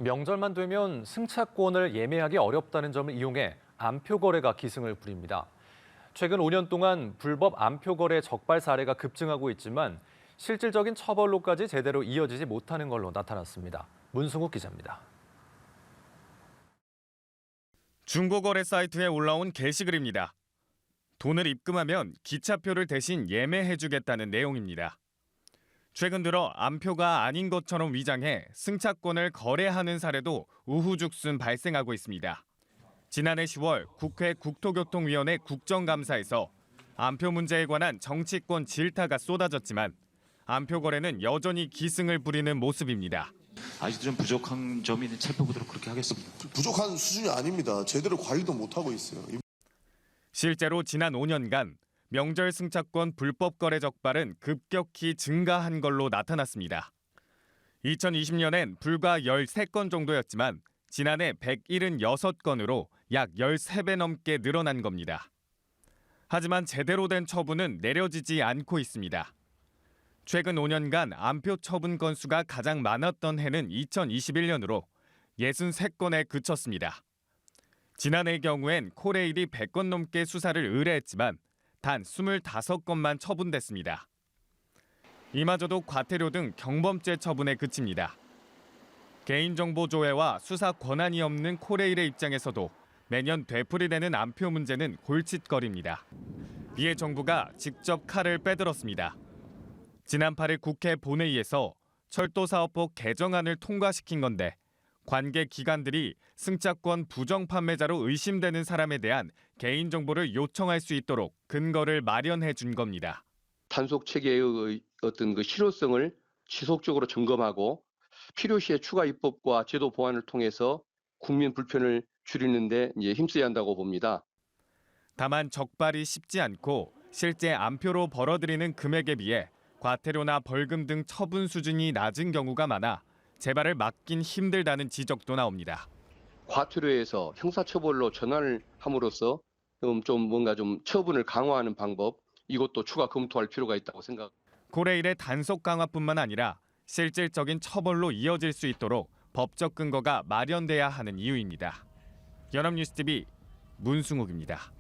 명절만 되면 승차권을 예매하기 어렵다는 점을 이용해 암표 거래가 기승을 부립니다. 최근 5년 동안 불법 암표 거래 적발 사례가 급증하고 있지만 실질적인 처벌로까지 제대로 이어지지 못하는 걸로 나타났습니다. 문승욱 기자입니다. 중고거래 사이트에 올라온 게시글입니다. 돈을 입금하면 기차표를 대신 예매해주겠다는 내용입니다. 최근 들어 암표가 아닌 것처럼 위장해 승차권을 거래하는 사례도 우후죽순 발생하고 있습니다. 지난해 10월 국회 국토교통위원회 국정감사에서 암표 문제에 관한 정치권 질타가 쏟아졌지만 암표 거래는 여전히 기승을 부리는 모습입니다. 아직도 좀 부족한 점이 살펴보도록 그렇게 하겠습니다. 부족한 수준이 아닙니다. 제대로 관리도 못하고 있어요. 실제로 지난 5년간 명절 승차권 불법 거래 적발은 급격히 증가한 걸로 나타났습니다. 2020년엔 불과 13건 정도였지만 지난해 176건으로 약 13배 넘게 늘어난 겁니다. 하지만 제대로 된 처분은 내려지지 않고 있습니다. 최근 5년간 암표 처분 건수가 가장 많았던 해는 2021년으로 63건에 그쳤습니다. 지난해의 경우엔 코레일이 100건 넘게 수사를 의뢰했지만 단 25건만 처분됐습니다. 이마저도 과태료 등 경범죄 처분에 그칩니다. 개인정보 조회와 수사 권한이 없는 코레일의 입장에서도 매년 되풀이되는 암표 문제는 골칫거리입니다. 이에 정부가 직접 칼을 빼들었습니다. 지난 8일 국회 본회의에서 철도사업법 개정안을 통과시킨 건데 관계 기관들이 승차권 부정 판매자로 의심되는 사람에 대한 개인정보를 요청할 수 있도록 근거를 마련해 준 겁니다. 단속 체계의 어떤 그 실효성을 지속적으로 점검하고 필요시에 추가 입법과 제도 보완을 통해서 국민 불편을 줄이는 데 힘써야 한다고 봅니다. 다만 적발이 쉽지 않고 실제 암표로 벌어들이는 금액에 비해 과태료나 벌금 등 처분 수준이 낮은 경우가 많아 재발을 막긴 힘들다는 지적도 나옵니다. 과태료에서 형사처벌로 전환을 함으로써 좀 뭔가 좀 처분을 강화하는 방법, 이것도 추가 검토할 필요가 있다고 생각합니다. 코레일의 단속 강화뿐만 아니라 실질적인 처벌로 이어질 수 있도록 법적 근거가 마련돼야 하는 이유입니다. 연합뉴스TV 문승욱입니다.